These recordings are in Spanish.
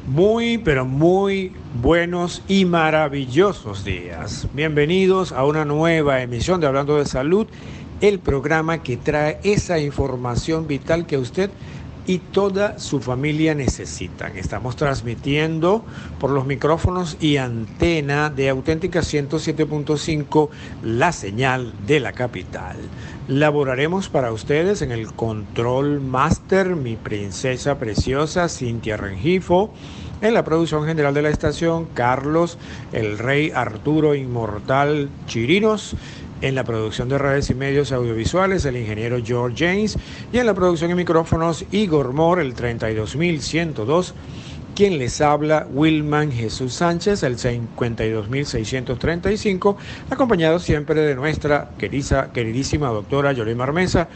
Muy, pero muy buenos y maravillosos días. Bienvenidos a una nueva emisión de Hablando de Salud, el programa que trae esa información vital que usted y toda su familia necesitan. Estamos transmitiendo por los micrófonos y antena de Auténtica 107.5, la señal de la capital. Laboraremos para ustedes en el control master, mi princesa preciosa Cintia Rengifo. En la producción general de la estación, Carlos, el rey Arturo Inmortal Chirinos. En la producción de redes y medios audiovisuales, el ingeniero George James. Y en la producción y micrófonos, Igor Moore, el 32102. Quien les habla, Wilman Jesús Sánchez, el 52635, acompañado siempre de nuestra queridísima doctora Yolima Armesa,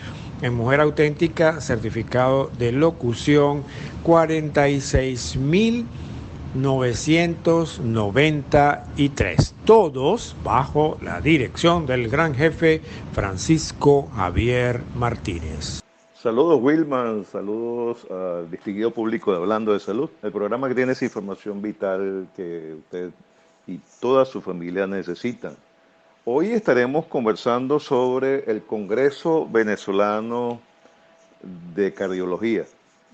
en Mujer Auténtica, certificado de locución 46993, todos bajo la dirección del gran jefe Francisco Javier Martínez. Saludos Wilman, saludos al distinguido público de Hablando de Salud, el programa que tiene esa información vital que usted y toda su familia necesitan. Hoy estaremos conversando sobre el Congreso Venezolano de Cardiología,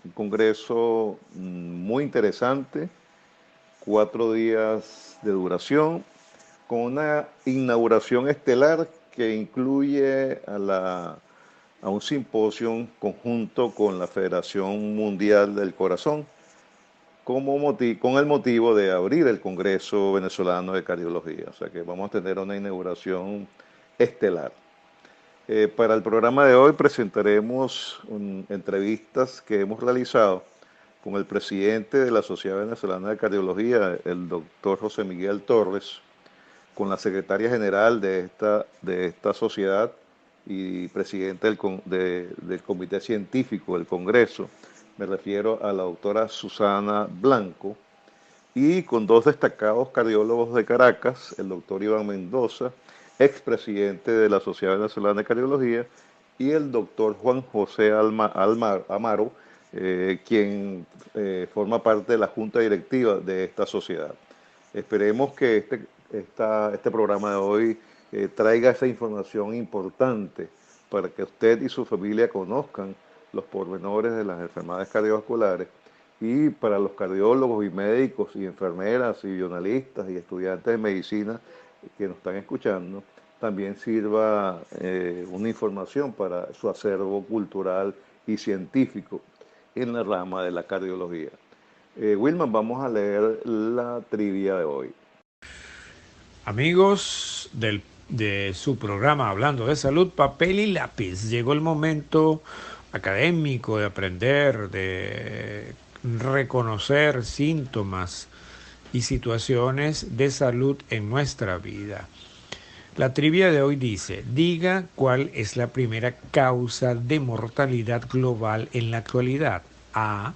un congreso muy interesante, 4 días de duración, con una inauguración estelar que incluye a un simposio conjunto con la Federación Mundial del Corazón, con el motivo de abrir el Congreso Venezolano de Cardiología. O sea que vamos a tener una inauguración estelar. Para el programa de hoy presentaremos entrevistas que hemos realizado con el presidente de la Sociedad Venezolana de Cardiología, el doctor José Miguel Torres, con la secretaria general de esta sociedad y presidente del Comité Científico del Congreso, me refiero a la doctora Susana Blanco, y con 2 destacados cardiólogos de Caracas, el doctor Iván Mendoza, expresidente de la Sociedad Venezolana de Cardiología, y el doctor Juan José Amaro, quien forma parte de la junta directiva de esta sociedad. Esperemos que este programa de hoy traiga esa información importante para que usted y su familia conozcan los pormenores de las enfermedades cardiovasculares, y para los cardiólogos y médicos y enfermeras y jornalistas y estudiantes de medicina que nos están escuchando, también sirva una información para su acervo cultural y científico en la rama de la cardiología. Wilman, vamos a leer la trivia de hoy. Amigos de su programa Hablando de Salud, papel y lápiz. Llegó el momento académico de aprender, de reconocer síntomas y situaciones de salud en nuestra vida. La trivia de hoy dice: diga cuál es la primera causa de mortalidad global en la actualidad. A,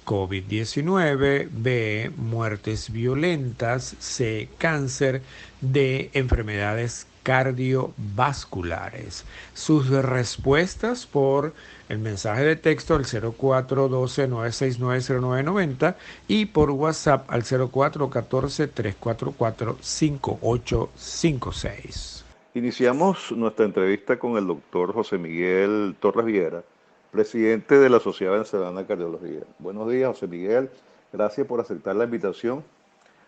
COVID-19, B, muertes violentas, C, cáncer, D, enfermedades cardiovasculares. Sus respuestas por el mensaje de texto al 0412-969-0990 y por WhatsApp al 0414-344-5856. Iniciamos nuestra entrevista con el doctor José Miguel Torres Viera, presidente de la Sociedad Venezolana de Cardiología. Buenos días, José Miguel. Gracias por aceptar la invitación.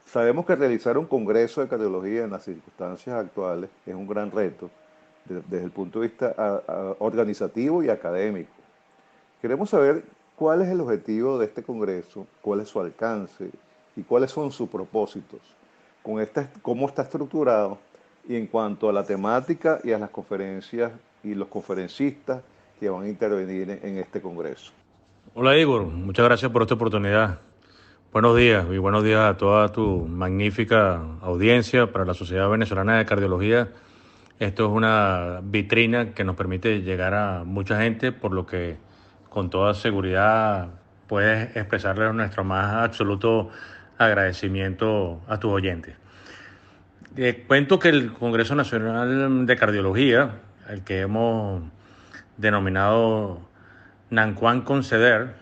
Sabemos que realizar un congreso de cardiología en las circunstancias actuales es un gran reto desde el punto de vista organizativo y académico. Queremos saber cuál es el objetivo de este congreso, cuál es su alcance y cuáles son sus propósitos, cómo está estructurado, y en cuanto a la temática y a las conferencias y los conferencistas que van a intervenir en este congreso. Hola Igor, muchas gracias por esta oportunidad. Buenos días y buenos días a toda tu magnífica audiencia para la Sociedad Venezolana de Cardiología. Esto es una vitrina que nos permite llegar a mucha gente, por lo que con toda seguridad puedes expresarle nuestro más absoluto agradecimiento a tus oyentes. Cuento que el Congreso Nacional de Cardiología, el que hemos denominado NANCUAN Conceder,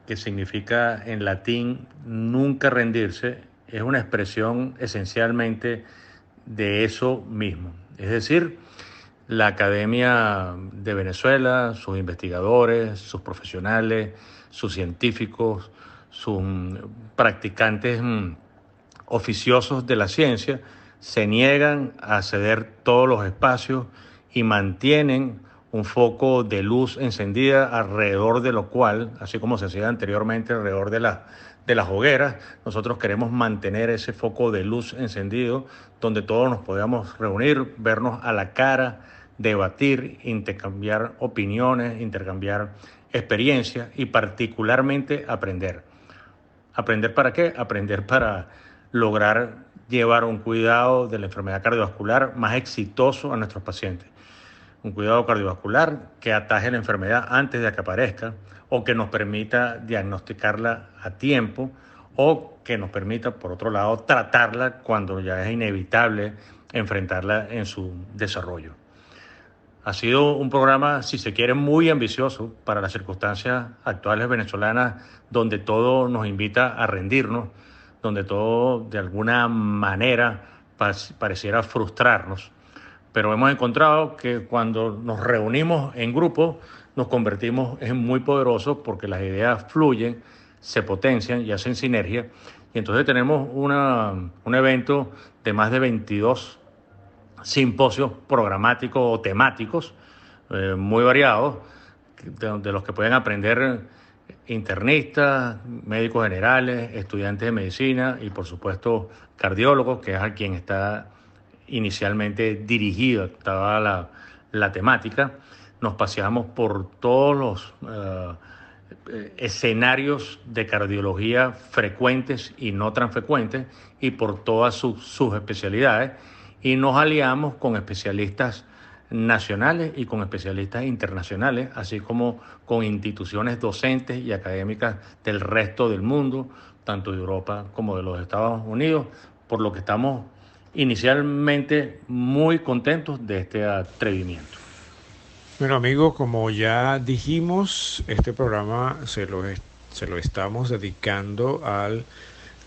que significa en latín nunca rendirse, es una expresión esencialmente de eso mismo. Es decir, la Academia de Venezuela, sus investigadores, sus profesionales, sus científicos, sus practicantes oficiosos de la ciencia, se niegan a ceder todos los espacios y mantienen un foco de luz encendida alrededor de lo cual, así como se hacía anteriormente alrededor de las hogueras, nosotros queremos mantener ese foco de luz encendido donde todos nos podamos reunir, vernos a la cara, debatir, intercambiar opiniones, intercambiar experiencias y particularmente aprender. ¿Aprender para qué? Aprender para lograr llevar un cuidado de la enfermedad cardiovascular más exitoso a nuestros pacientes. Un cuidado cardiovascular que ataje la enfermedad antes de que aparezca o que nos permita diagnosticarla a tiempo o que nos permita, por otro lado, tratarla cuando ya es inevitable enfrentarla en su desarrollo. Ha sido un programa, si se quiere, muy ambicioso para las circunstancias actuales venezolanas, donde todo nos invita a rendirnos, donde todo de alguna manera pareciera frustrarnos. Pero hemos encontrado que cuando nos reunimos en grupo nos convertimos en muy poderosos porque las ideas fluyen, se potencian y hacen sinergia. Y entonces tenemos un evento de más de 22 simposios programáticos o temáticos muy variados, de los que pueden aprender internistas, médicos generales, estudiantes de medicina y por supuesto cardiólogos, que es a quien está inicialmente dirigida toda la temática. Nos paseamos por todos los escenarios de cardiología frecuentes y no tan frecuentes y por todas sus especialidades, y nos aliamos con especialistas nacionales y con especialistas internacionales, así como con instituciones docentes y académicas del resto del mundo, tanto de Europa como de los Estados Unidos, por lo que estamos inicialmente muy contentos de este atrevimiento. Bueno, amigos, como ya dijimos, este programa se lo estamos dedicando al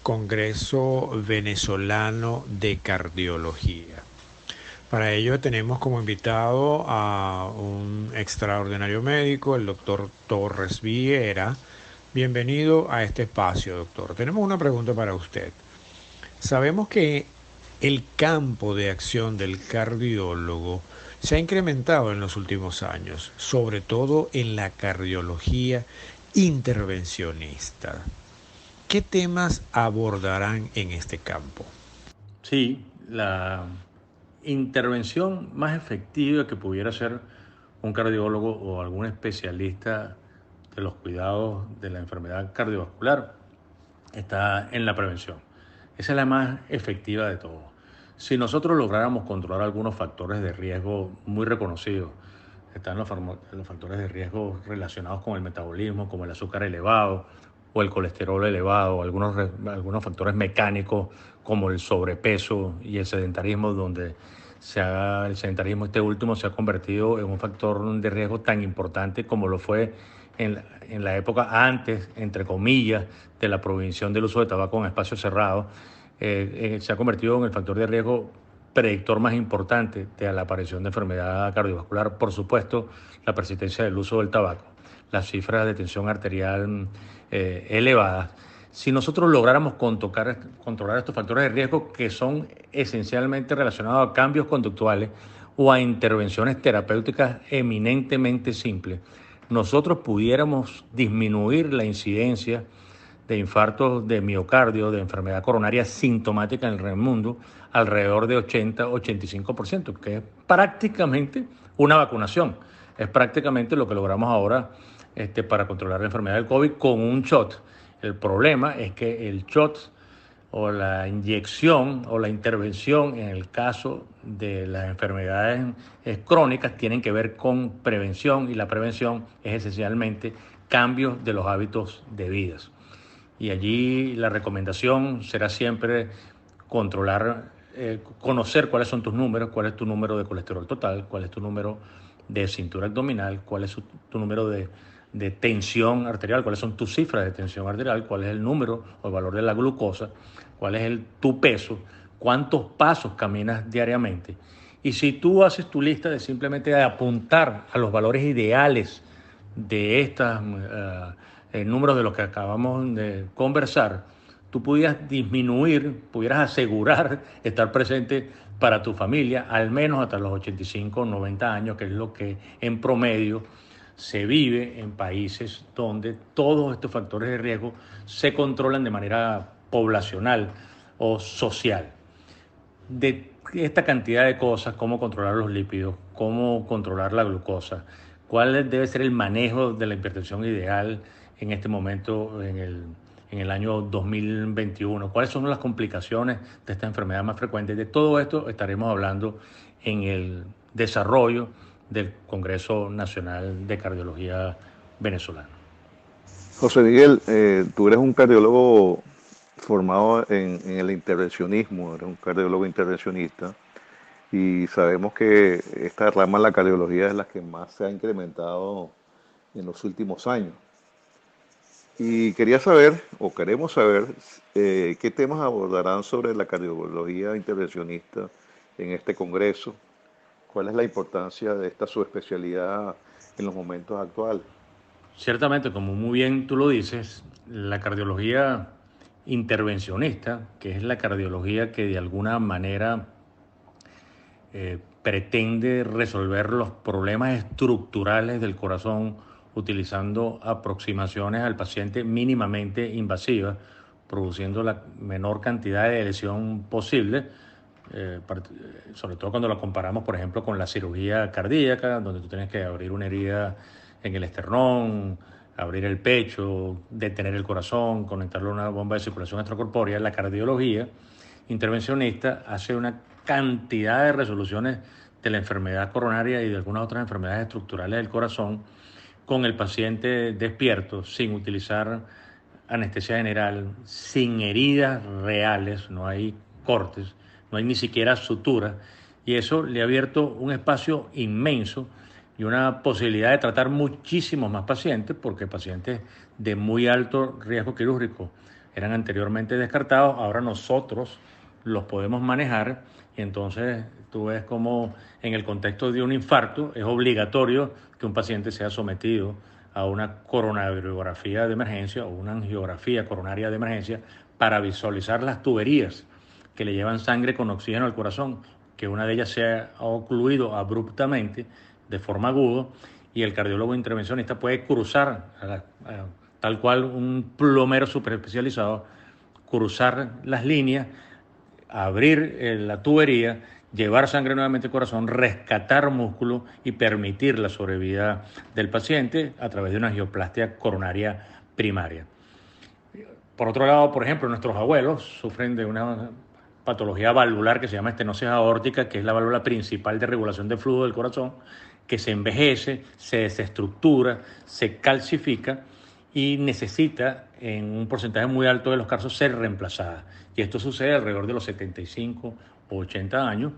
Congreso Venezolano de Cardiología. Para ello tenemos como invitado a un extraordinario médico, el doctor Torres Viera. Bienvenido a este espacio, doctor. Tenemos una pregunta para usted. Sabemos que el campo de acción del cardiólogo se ha incrementado en los últimos años, sobre todo en la cardiología intervencionista. ¿Qué temas abordarán en este campo? Sí, la intervención más efectiva que pudiera hacer un cardiólogo o algún especialista de los cuidados de la enfermedad cardiovascular está en la prevención. Esa es la más efectiva de todo. Si nosotros lográramos controlar algunos factores de riesgo muy reconocidos, están los factores de riesgo relacionados con el metabolismo, como el azúcar elevado o el colesterol elevado, algunos factores mecánicos como el sobrepeso y el sedentarismo, donde el sedentarismo este último se ha convertido en un factor de riesgo tan importante como lo fue en la época antes, entre comillas, de la prohibición del uso de tabaco en espacios cerrados. Se ha convertido en el factor de riesgo predictor más importante de la aparición de enfermedad cardiovascular. Por supuesto, la persistencia del uso del tabaco, las cifras de tensión arterial elevadas. Si nosotros lográramos controlar estos factores de riesgo que son esencialmente relacionados a cambios conductuales o a intervenciones terapéuticas eminentemente simples, nosotros pudiéramos disminuir la incidencia de infartos de miocardio, de enfermedad coronaria sintomática en el mundo, alrededor de 80-85%, que es prácticamente una vacunación. Es prácticamente lo que logramos ahora para controlar la enfermedad del COVID con un shot. El problema es que el shot o la inyección o la intervención en el caso de las enfermedades crónicas tienen que ver con prevención, y la prevención es esencialmente cambios de los hábitos de vida. Y allí la recomendación será siempre conocer cuáles son tus números, cuál es tu número de colesterol total, cuál es tu número de cintura abdominal, cuál es tu número de de tensión arterial, cuáles son tus cifras de tensión arterial, cuál es el número o el valor de la glucosa, cuál es tu peso, cuántos pasos caminas diariamente. Y si tú haces tu lista de simplemente de apuntar a los valores ideales de estos números de los que acabamos de conversar, tú pudieras asegurar estar presente para tu familia al menos hasta los 85 o 90 años, que es lo que en promedio se vive en países donde todos estos factores de riesgo se controlan de manera poblacional o social. De esta cantidad de cosas, cómo controlar los lípidos, cómo controlar la glucosa, cuál debe ser el manejo de la hipertensión ideal en este momento, en el año 2021, cuáles son las complicaciones de esta enfermedad más frecuente. De todo esto estaremos hablando en el desarrollo del Congreso Nacional de Cardiología venezolano. José Miguel, tú eres un cardiólogo formado en el intervencionismo, eres un cardiólogo intervencionista, y sabemos que esta rama de la cardiología es la que más se ha incrementado en los últimos años. Y queremos saber qué temas abordarán sobre la cardiología intervencionista en este congreso, cuál es la importancia de esta subespecialidad en los momentos actuales. Ciertamente, como muy bien tú lo dices, la cardiología intervencionista, que es la cardiología que de alguna manera pretende resolver los problemas estructurales del corazón utilizando aproximaciones al paciente mínimamente invasivas, produciendo la menor cantidad de lesión posible, sobre todo cuando la comparamos, por ejemplo, con la cirugía cardíaca, donde tú tienes que abrir una herida en el esternón, abrir el pecho, detener el corazón, conectarlo a una bomba de circulación extracorpórea. La cardiología intervencionista hace una cantidad de resoluciones de la enfermedad coronaria y de algunas otras enfermedades estructurales del corazón con el paciente despierto, sin utilizar anestesia general, sin heridas reales, no hay cortes, no hay ni siquiera suturas, y eso le ha abierto un espacio inmenso y una posibilidad de tratar muchísimos más pacientes, porque pacientes de muy alto riesgo quirúrgico eran anteriormente descartados, ahora nosotros los podemos manejar, y entonces tú ves como en el contexto de un infarto es obligatorio que un paciente sea sometido a una coronariografía de emergencia o una angiografía coronaria de emergencia para visualizar las tuberías que le llevan sangre con oxígeno al corazón, que una de ellas se ha ocluido abruptamente de forma aguda, y el cardiólogo intervencionista puede cruzar, tal cual un plomero super especializado, cruzar las líneas, abrir la tubería, llevar sangre nuevamente al corazón, rescatar músculo y permitir la sobrevida del paciente a través de una angioplastia coronaria primaria. Por otro lado, por ejemplo, nuestros abuelos sufren de una patología valvular que se llama estenosis aórtica, que es la válvula principal de regulación del flujo del corazón, que se envejece, se desestructura, se calcifica y necesita, en un porcentaje muy alto de los casos, ser reemplazada. Y esto sucede alrededor de los 75 o 80 años.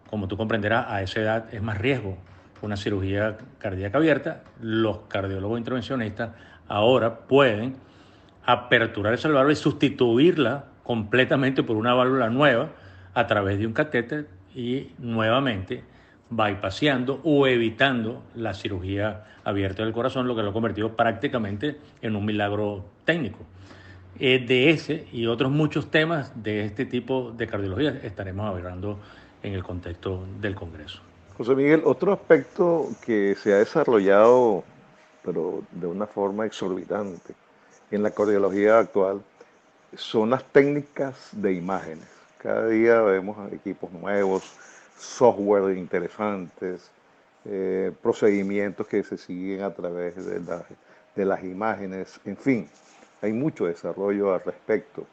Como tú comprenderás, a esa edad es más riesgo una cirugía cardíaca abierta. Los cardiólogos intervencionistas ahora pueden aperturar esa válvula y sustituirla completamente por una válvula nueva a través de un catéter y nuevamente bypaseando o evitando la cirugía abierta del corazón, lo que lo ha convertido prácticamente en un milagro técnico. De ese y otros muchos temas de este tipo de cardiología estaremos hablando en el contexto del Congreso. José Miguel, otro aspecto que se ha desarrollado, pero de una forma exorbitante, en la cardiología actual, son las técnicas de imágenes. Cada día vemos equipos nuevos, software interesantes, procedimientos que se siguen a través de las imágenes, en fin, hay mucho desarrollo al respecto.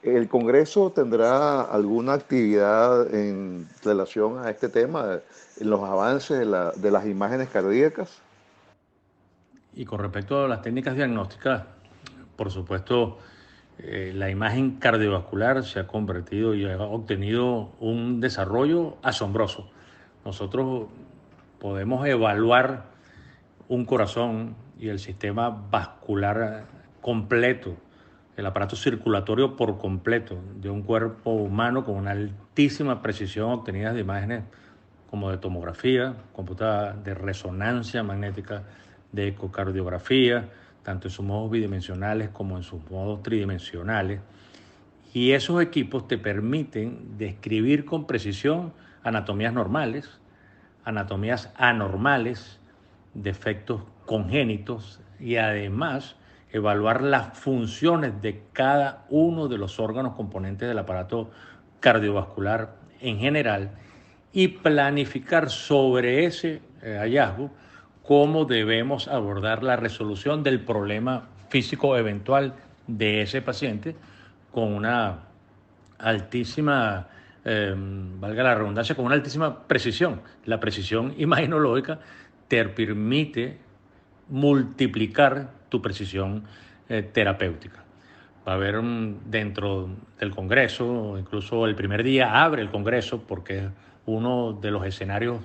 ¿El Congreso tendrá alguna actividad en relación a este tema, en los avances de las imágenes cardíacas? Y con respecto a las técnicas diagnósticas, por supuesto, la imagen cardiovascular se ha convertido y ha obtenido un desarrollo asombroso. Nosotros podemos evaluar un corazón y el sistema vascular completo, el aparato circulatorio por completo de un cuerpo humano con una altísima precisión obtenida de imágenes como de tomografía, computada de resonancia magnética, de ecocardiografía, tanto en sus modos bidimensionales como en sus modos tridimensionales. Y esos equipos te permiten describir con precisión anatomías normales, anatomías anormales, defectos congénitos y además evaluar las funciones de cada uno de los órganos componentes del aparato cardiovascular en general y planificar sobre ese hallazgo cómo debemos abordar la resolución del problema físico eventual de ese paciente con una altísima, valga la redundancia, con una altísima precisión. La precisión imaginológica te permite multiplicar tu precisión terapéutica. Va a haber dentro del Congreso, incluso el primer día abre el Congreso porque es uno de los escenarios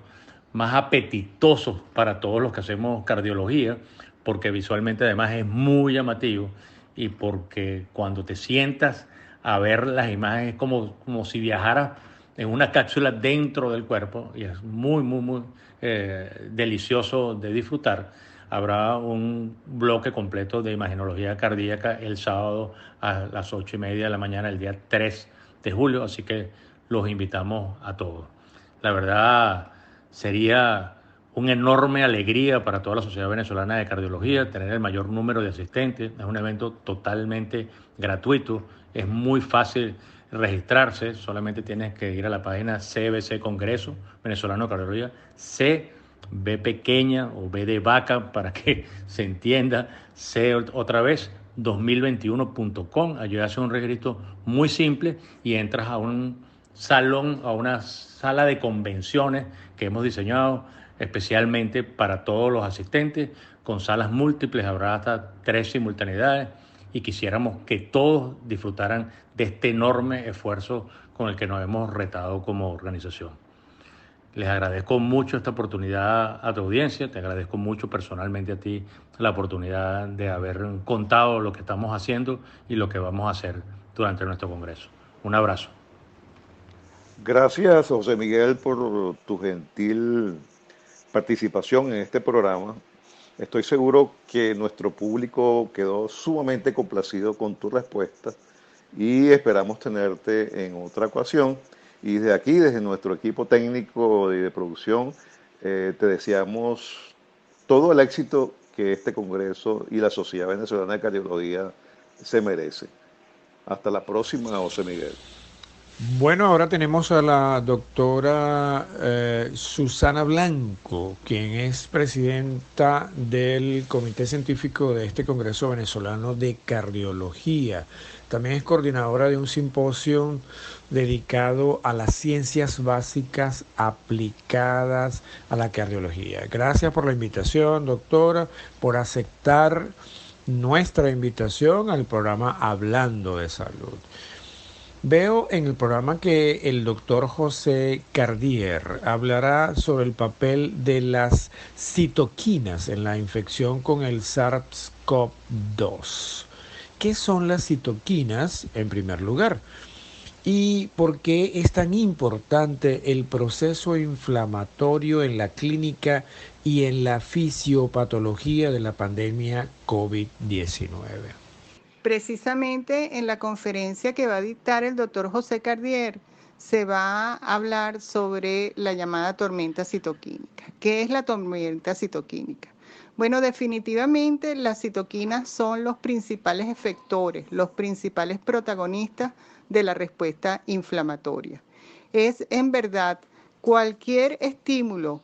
más apetitosos para todos los que hacemos cardiología, porque visualmente además es muy llamativo y porque cuando te sientas a ver las imágenes es como si viajaras en una cápsula dentro del cuerpo y es muy delicioso de disfrutar. Habrá un bloque completo de imagenología cardíaca el sábado a las 8:30 de la mañana, el día 3 de julio, así que los invitamos a todos. La verdad, sería una enorme alegría para toda la Sociedad Venezolana de Cardiología tener el mayor número de asistentes. Es un evento totalmente gratuito, es muy fácil registrarse, solamente tienes que ir a la página CBC Congreso Venezolano de Cardiología, B pequeña o B de vaca para que se entienda, C otra vez, 2021.com. Allí haces un registro muy simple y entras a un salón, a una sala de convenciones que hemos diseñado especialmente para todos los asistentes, con salas múltiples, habrá hasta 3 simultaneidades y quisiéramos que todos disfrutaran de este enorme esfuerzo con el que nos hemos retado como organización. Les agradezco mucho esta oportunidad a tu audiencia, te agradezco mucho personalmente a ti la oportunidad de haber contado lo que estamos haciendo y lo que vamos a hacer durante nuestro congreso. Un abrazo. Gracias, José Miguel, por tu gentil participación en este programa. Estoy seguro que nuestro público quedó sumamente complacido con tu respuesta y esperamos tenerte en otra ocasión. Y desde aquí, desde nuestro equipo técnico y de producción, te deseamos todo el éxito que este Congreso y la Sociedad Venezolana de Cardiología se merece. Hasta la próxima, José Miguel. Bueno, ahora tenemos a la doctora Susana Blanco, quien es presidenta del Comité Científico de este Congreso Venezolano de Cardiología. También es coordinadora de un simposio dedicado a las ciencias básicas aplicadas a la cardiología. Gracias por la invitación, doctora, por aceptar nuestra invitación al programa Hablando de Salud. Veo en el programa que el doctor José Cardier hablará sobre el papel de las citoquinas en la infección con el SARS-CoV-2. ¿Qué son las citoquinas, en primer lugar? ¿Y por qué es tan importante el proceso inflamatorio en la clínica y en la fisiopatología de la pandemia COVID-19? Precisamente en la conferencia que va a dictar el doctor José Cardier se va a hablar sobre la llamada tormenta citoquímica. ¿Qué es la tormenta citoquímica? Bueno, definitivamente las citoquinas son los principales efectores, los principales protagonistas de la respuesta inflamatoria. Es en verdad cualquier estímulo,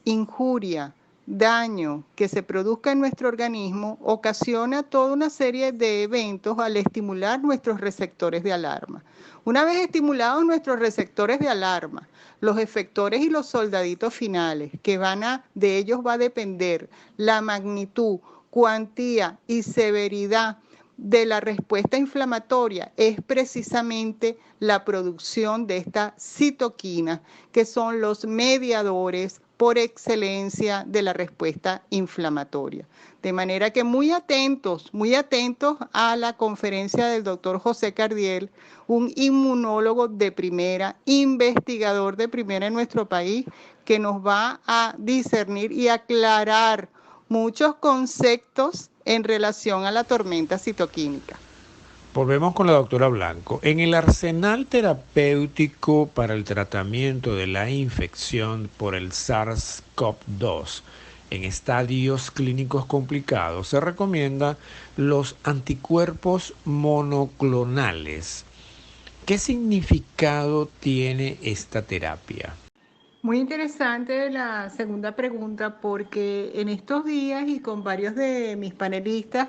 injuria, daño que se produzca en nuestro organismo ocasiona toda una serie de eventos al estimular nuestros receptores de alarma. Una vez estimulados nuestros receptores de alarma, los efectores y los soldaditos finales, de ellos va a depender la magnitud, cuantía y severidad de la respuesta inflamatoria, es precisamente la producción de estas citoquinas, que son los mediadores por excelencia de la respuesta inflamatoria. De manera que muy atentos a la conferencia del doctor José Cardiel, un inmunólogo de primera, investigador de primera en nuestro país, que nos va a discernir y aclarar muchos conceptos en relación a la tormenta citoquímica. Volvemos con la doctora Blanco. En el arsenal terapéutico para el tratamiento de la infección por el SARS-CoV-2 en estadios clínicos complicados, se recomienda los anticuerpos monoclonales. ¿Qué significado tiene esta terapia? Muy interesante la segunda pregunta, porque en estos días y con varios de mis panelistas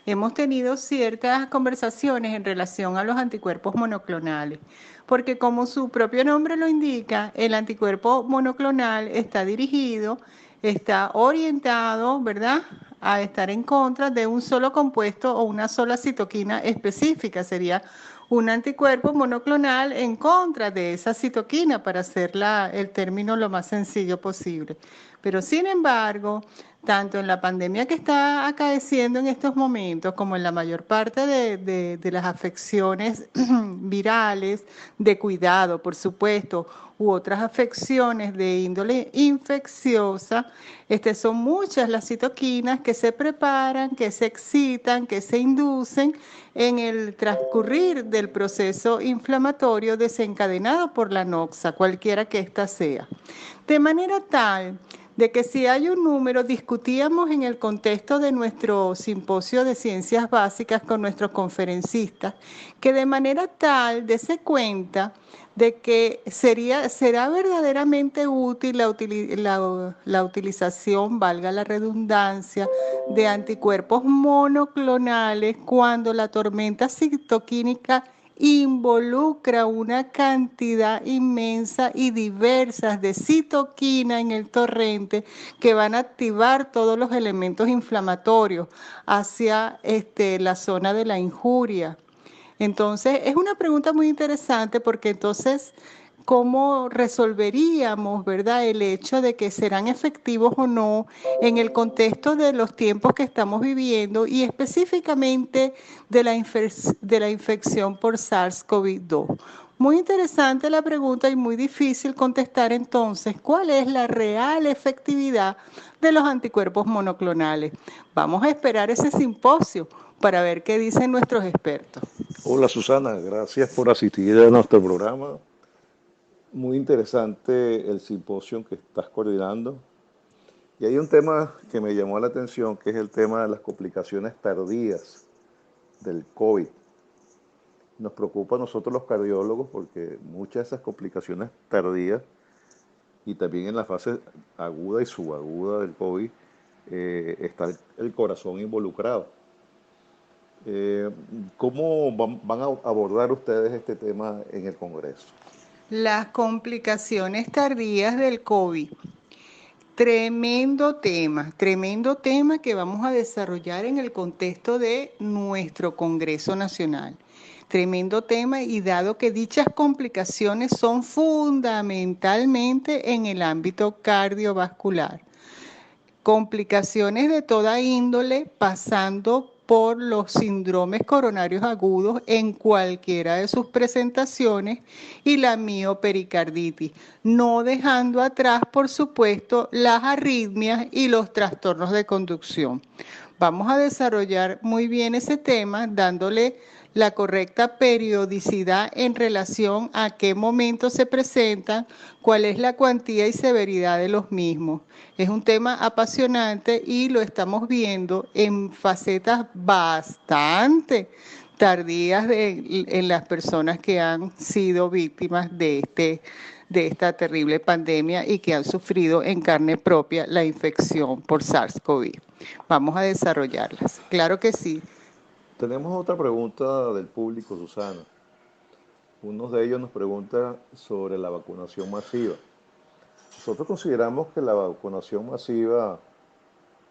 hemos tenido ciertas conversaciones en relación a los anticuerpos monoclonales, porque como su propio nombre lo indica, el anticuerpo monoclonal está dirigido, está orientado, ¿verdad?, a estar en contra de un solo compuesto o una sola citoquina específica. Sería un anticuerpo monoclonal en contra de esa citoquina, para hacer el término lo más sencillo posible. Pero sin embargo, tanto en la pandemia que está acaeciendo en estos momentos, como en la mayor parte de las afecciones virales, de cuidado, por supuesto, u otras afecciones de índole infecciosa, son muchas las citoquinas que se preparan, que se excitan, que se inducen en el transcurrir del proceso inflamatorio desencadenado por la noxa, cualquiera que ésta sea. De manera tal de que si hay un número, discutíamos en el contexto de nuestro simposio de ciencias básicas con nuestros conferencistas, que de manera tal dese cuenta de que será verdaderamente útil la utilización, valga la redundancia, de anticuerpos monoclonales cuando la tormenta citoquínica involucra una cantidad inmensa y diversas de citoquina en el torrente, que van a activar todos los elementos inflamatorios hacia la zona de la injuria. Entonces, es una pregunta muy interesante, porque entonces, ¿cómo resolveríamos, verdad, el hecho de que serán efectivos o no en el contexto de los tiempos que estamos viviendo, y específicamente de la infección por SARS-CoV-2? Muy interesante la pregunta y muy difícil contestar entonces cuál es la real efectividad de los anticuerpos monoclonales. Vamos a esperar ese simposio para ver qué dicen nuestros expertos. Hola Susana, gracias por asistir a nuestro programa. Muy interesante el simposio que estás coordinando. Y hay un tema que me llamó la atención, que es el tema de las complicaciones tardías del COVID. Nos preocupa a nosotros los cardiólogos, porque muchas de esas complicaciones tardías, y también en la fase aguda y subaguda del COVID, está el corazón involucrado. ¿Cómo van a abordar ustedes este tema en el Congreso? Las complicaciones tardías del COVID. Tremendo tema que vamos a desarrollar en el contexto de nuestro Congreso Nacional. Tremendo tema, y dado que dichas complicaciones son fundamentalmente en el ámbito cardiovascular. Complicaciones de toda índole, pasando por los síndromes coronarios agudos en cualquiera de sus presentaciones, y la miopericarditis, no dejando atrás, por supuesto, las arritmias y los trastornos de conducción. Vamos a desarrollar muy bien ese tema, dándole la correcta periodicidad en relación a qué momentos se presentan, cuál es la cuantía y severidad de los mismos. Es un tema apasionante y lo estamos viendo en facetas bastante tardías en las personas que han sido víctimas de esta terrible pandemia y que han sufrido en carne propia la infección por SARS-CoV. Vamos a desarrollarlas. Claro que sí. Tenemos otra pregunta del público, Susana. Uno de ellos nos pregunta sobre la vacunación masiva. Nosotros consideramos que la vacunación masiva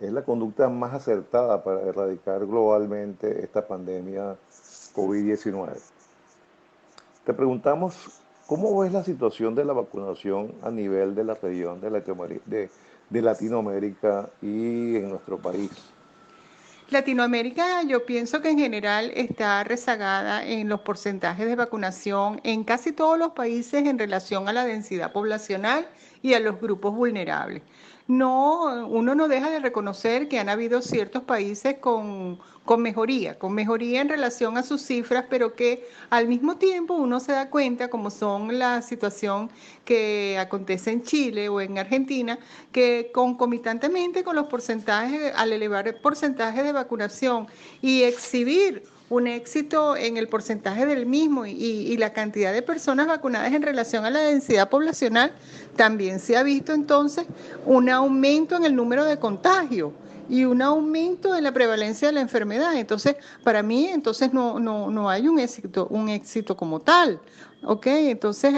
es la conducta más acertada para erradicar globalmente esta pandemia COVID-19. Te preguntamos ¿Cómo ves la situación de la vacunación a nivel de la región de Latinoamérica y en nuestro país? Latinoamérica, yo pienso que en general está rezagada en los porcentajes de vacunación en casi todos los países en relación a la densidad poblacional y a los grupos vulnerables. No, uno no deja de reconocer que han habido ciertos países con mejoría en relación a sus cifras, pero que al mismo tiempo uno se da cuenta, como son la situación que acontece en Chile o en Argentina, que concomitantemente con los porcentajes, al elevar el porcentaje de vacunación y exhibir un éxito en el porcentaje del mismo y la cantidad de personas vacunadas en relación a la densidad poblacional, también se ha visto entonces un aumento en el número de contagios y un aumento en la prevalencia de la enfermedad. Entonces, para mí, entonces no hay un éxito como tal. ¿Ok? Entonces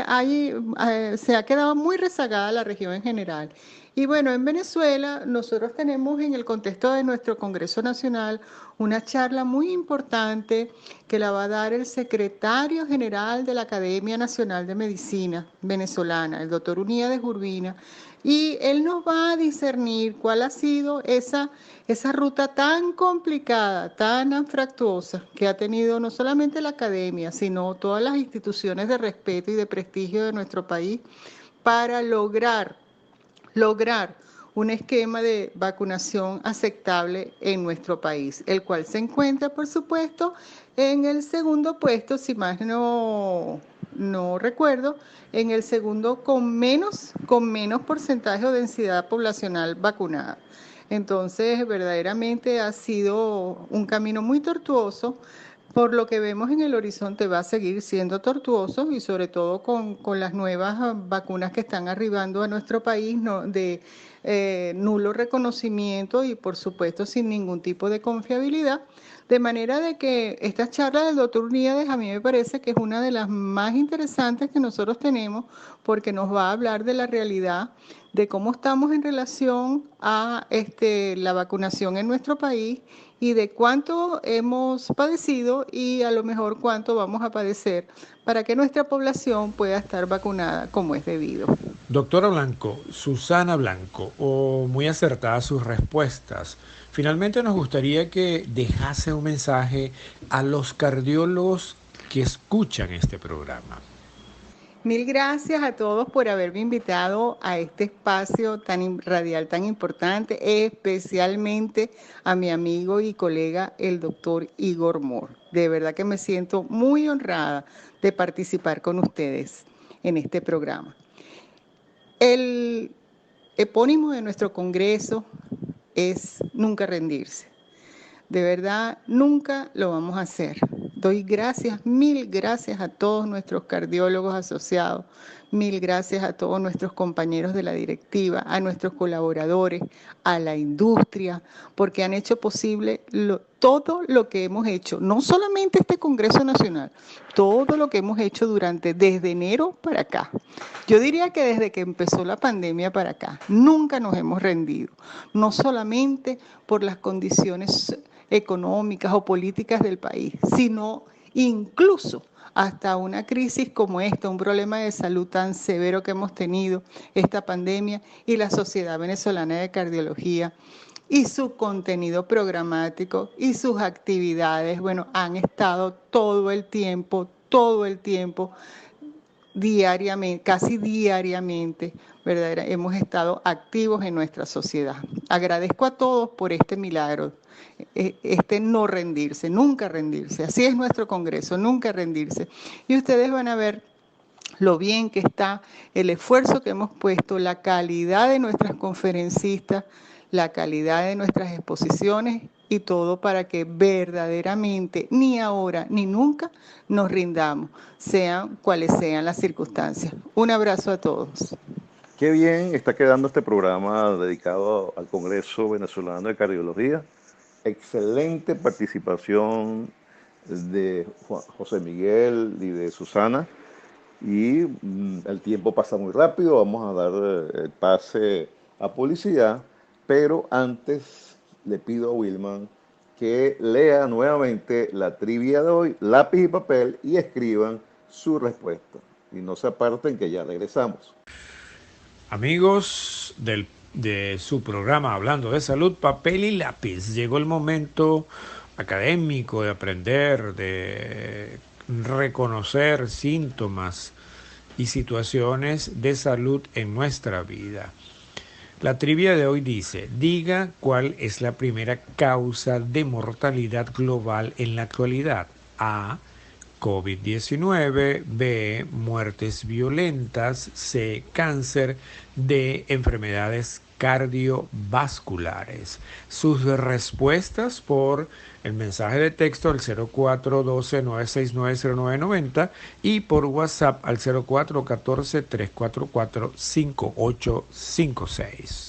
se ha quedado muy rezagada la región en general. Y bueno, en Venezuela nosotros tenemos en el contexto de nuestro Congreso Nacional una charla muy importante que la va a dar el secretario general de la Academia Nacional de Medicina venezolana, el doctor Uníades Urbina, y él nos va a discernir cuál ha sido esa ruta tan complicada, tan anfractuosa que ha tenido no solamente la academia, sino todas las instituciones de respeto y de prestigio de nuestro país para lograr un esquema de vacunación aceptable en nuestro país, el cual se encuentra, por supuesto, en el segundo puesto, si más no recuerdo, en el segundo con menos porcentaje o densidad poblacional vacunada. Entonces, verdaderamente ha sido un camino muy tortuoso. Por lo que vemos en el horizonte va a seguir siendo tortuoso y sobre todo con las nuevas vacunas que están arribando a nuestro país de nulo reconocimiento y por supuesto sin ningún tipo de confiabilidad. De manera de que esta charla del doctor Uníades a mí me parece que es una de las más interesantes que nosotros tenemos porque nos va a hablar de la realidad de cómo estamos en relación a la vacunación en nuestro país y de cuánto hemos padecido y a lo mejor cuánto vamos a padecer para que nuestra población pueda estar vacunada como es debido. Doctora Blanco, Susana Blanco, muy acertadas sus respuestas. Finalmente nos gustaría que dejase un mensaje a los cardiólogos que escuchan este programa. Mil gracias a todos por haberme invitado a este espacio radial tan importante, especialmente a mi amigo y colega, el doctor Igor Mor. De verdad que me siento muy honrada de participar con ustedes en este programa. El epónimo de nuestro congreso es nunca rendirse. De verdad, nunca lo vamos a hacer. Doy gracias, mil gracias a todos nuestros cardiólogos asociados, mil gracias a todos nuestros compañeros de la directiva, a nuestros colaboradores, a la industria, porque han hecho posible todo lo que hemos hecho, no solamente este Congreso Nacional, todo lo que hemos hecho desde enero para acá. Yo diría que desde que empezó la pandemia para acá, nunca nos hemos rendido, no solamente por las condiciones económicas o políticas del país, sino incluso hasta una crisis como esta, un problema de salud tan severo que hemos tenido, esta pandemia y la Sociedad Venezolana de Cardiología y su contenido programático y sus actividades, bueno, han estado todo el tiempo, diariamente, casi diariamente, ¿verdad? Hemos estado activos en nuestra sociedad. Agradezco a todos por este milagro, no rendirse, nunca rendirse. Así es nuestro Congreso, nunca rendirse. Y ustedes van a ver lo bien que está, el esfuerzo que hemos puesto, la calidad de nuestras conferencistas, la calidad de nuestras exposiciones y todo para que verdaderamente ni ahora ni nunca nos rindamos, sean cuales sean las circunstancias. Un abrazo a todos. Qué bien está quedando este programa dedicado al Congreso Venezolano de Cardiología. Excelente participación de José Miguel y de Susana. Y el tiempo pasa muy rápido, vamos a dar el pase a publicidad, pero antes le pido a Wilman que lea nuevamente la trivia de hoy, lápiz y papel, y escriban su respuesta. y no se aparten que ya regresamos. Amigos de su programa Hablando de Salud, papel y lápiz. Llegó el momento académico de aprender, de reconocer síntomas y situaciones de salud en nuestra vida. La trivia de hoy dice, diga cuál es la primera causa de mortalidad global en la actualidad. A, COVID-19, B, muertes violentas, C, cáncer, D, enfermedades cardiovasculares. Sus respuestas por el mensaje de texto al 0412-969-0990 y por WhatsApp al 0414-344-5856.